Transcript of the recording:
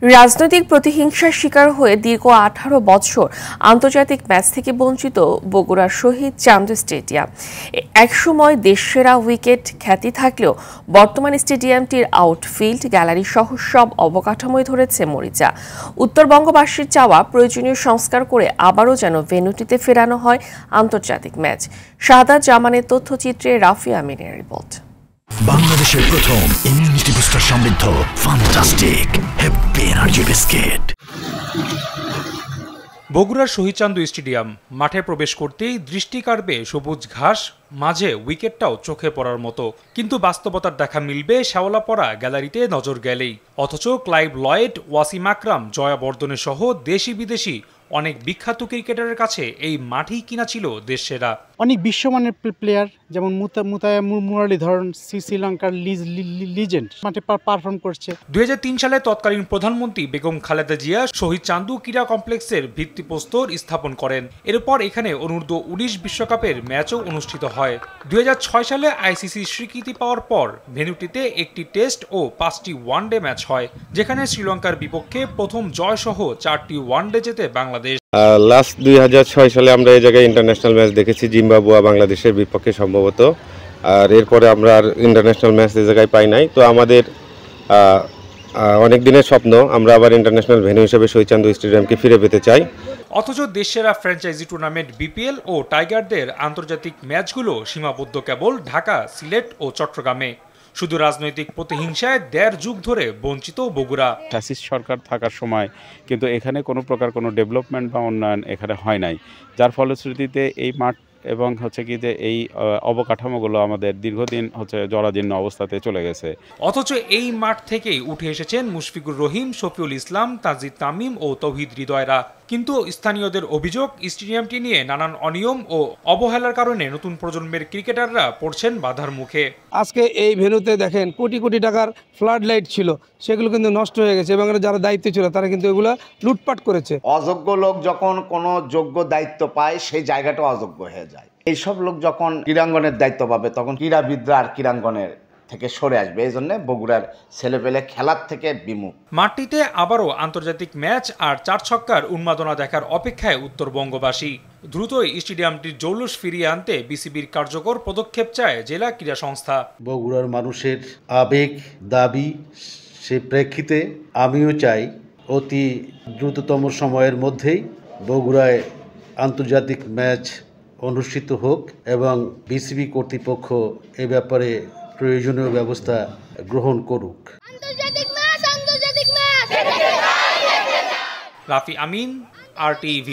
রাজনৈতিক প্রতিহিংসার শিকার হয়ে দীর্ঘ 18 বছর আন্তর্জাতিক ম্যাচ থেকে বঞ্চিত বগুড়ার শহীদ চান্দু স্টেডিয়াম। একসময় দেশসেরা উইকেট খ্যাতি থাকলেও বর্তমান স্টেডিয়ামটির আউটফিল্ড গ্যালারি সহ সব অবকাঠামোয় ধরেছে মরিচা। উত্তরবঙ্গবাসীর চাওয়া প্রয়োজনীয় সংস্কার করে আবারও যেন ভেন্যুটিতে ফেরানো হয় আন্তর্জাতিক ম্যাচ। শাহাদাত জামানের তথ্যচিত্রে রাফি আমিনের রিপোর্ট। বাংলাদেশের প্রথম ইমিউনিটি বুস্টার সমৃদ্ধ ফ্যান্টাস্টিক হ্যাপি এনার্জি বিস্কিট। বগুড়ার শহীদ চান্দু স্টেডিয়াম মাঠে প্রবেশ করতেই দৃষ্টি কাড়বে সবুজ ঘাস, মাঝে উইকেটটাও চোখে পড়ার মতো। কিন্তু বাস্তবতার দেখা মিলবে শ্যাওলা পড়া গ্যালারিতে নজর গেলেই। অথচ ক্লাইভ লয়েড, ওয়াসিম আকরাম, জয়া বর্ধনে সহ দেশি বিদেশি অনেক বিখ্যাত ক্রিকেটারের কাছে এই মাঠই কিনা ছিল দেশ সেরা। অনেক বিশ্বমানের প্লেয়ার যেমন মুতায়া মুরালীধরন শ্রীলঙ্কার লিজেন্ড মাঠে পারফর্ম করছে। 2003 সালে তৎকালীন প্রধানমন্ত্রী বেগম খালেদা জিয়া শহীদ চান্দু ক্রীড়া কমপ্লেক্সের ভিত্তিপ্রস্তর স্থাপন করেন। এরপর এখানে অনূর্ধ্ব 19 বিশ্বকাপের ম্যাচও অনুষ্ঠিত হয়। 2006 সালে আইসিসি স্বীকৃতি পাওয়ার পর ভেন্যুটিতে একটি টেস্ট ও 5টি ওয়ানডে ম্যাচ হয়, যেখানে শ্রীলঙ্কার বিপক্ষে প্রথম জয় সহ 4টি ওয়ানডে জেতে বাংলাদেশ। লাস্ট 2006 সালে আমরা এই জায়গায় ইন্টারন্যাশনাল ম্যাচ দেখেছি, জিম্বাবুয়ে বাংলাদেশের বিপক্ষে সম্ভবত। আর এরপরে আমরা আর ইন্টারন্যাশনাল ম্যাচ এই জায়গায় পাই নাই। তো আমাদের অনেক দিনের স্বপ্ন, আমরা আবার ইন্টারন্যাশনাল ভেন্যু হিসেবে শহীদ চান্দু স্টেডিয়ামকে ফিরে পেতে চাই। অথচ দেশসেরা ফ্র্যাঞ্চাইজি টুর্নামেন্ট বিপিএল ও টাইগারদের আন্তর্জাতিক ম্যাচগুলো সীমাবদ্ধ কেবল ঢাকা, সিলেট ও চট্টগ্রামে। শুধু রাজনৈতিক প্রতিহিংসায় 1.5 যুগ ধরে বঞ্চিত বগুড়া। ফ্যাসিস্ট সরকার থাকার সময় কিন্তু এখানে কোনো প্রকার কোনো ডেভেলপমেন্ট বা উন্নয়ন এখানে হয় নাই, যার ফলশ্রুতিতে এই মাঠ এবং কি যে এই অবকাঠামোগুলো আমাদের দীর্ঘদিন জরাজীর্ণ অবস্থাতে চলে গেছে। অথচ এই মাঠ থেকেই উঠে এসেছেন মুশফিকুর রহিম, শফিউল ইসলাম, তাজিদ তামিম ও তৌহিদ হৃদয়রা। কিন্তু স্থানীয়দের অভিযোগ, স্টেডিয়ামটি নিয়ে নানান অনিয়ম ও অবহেলার কারণে নতুন প্রজন্মের ক্রিকেটাররা পড়ছেন বাধার মুখে। আজকে এই ভেন্যুতে দেখেন কোটি কোটি টাকার ফ্লাড লাইট ছিল, সেগুলো কিন্তু নষ্ট হয়ে গেছে এবং যারা দায়িত্ব ছিল তারা কিন্তু এগুলো লুটপাট করেছে। অযোগ্য লোক যখন কোনো যোগ্য দায়িত্ব পায় সেই জায়গাটা অযোগ্য হয়ে যায়। এইসব লোক যখন ক্রীড়াঙ্গনের দায়িত্ব পাবে তখন ক্রীড়াবিদরা আর ক্রীড়াঙ্গনের থেকে সরে আসবে। এই জন্য বগুড়ার ছেলেপেলে খেলার থেকে বিমুখ। মাঠটিতে আবারও আন্তর্জাতিক ম্যাচ আর 4 ছক্কার উন্মাদনা দেখার অপেক্ষায় উত্তরবঙ্গবাসী। দ্রুতই স্টেডিয়ামটির জৌলুস ফিরিয়ে আনতে বিসিবির কার্যকর পদক্ষেপ চায় জেলা ক্রীড়া সংস্থা। বগুড়ার মানুষের আবেগ, দাবি, সে প্রেক্ষিতে আমিও চাই অতি দ্রুততম সময়ের মধ্যেই বগুড়ায় আন্তর্জাতিক ম্যাচ অনুষ্ঠিত হোক এবং বিসিবি কর্তৃপক্ষ এ ব্যাপারে প্রয়োজনীয় ব্যবস্থা গ্রহণ করুক। রাফি আমিন, RTV।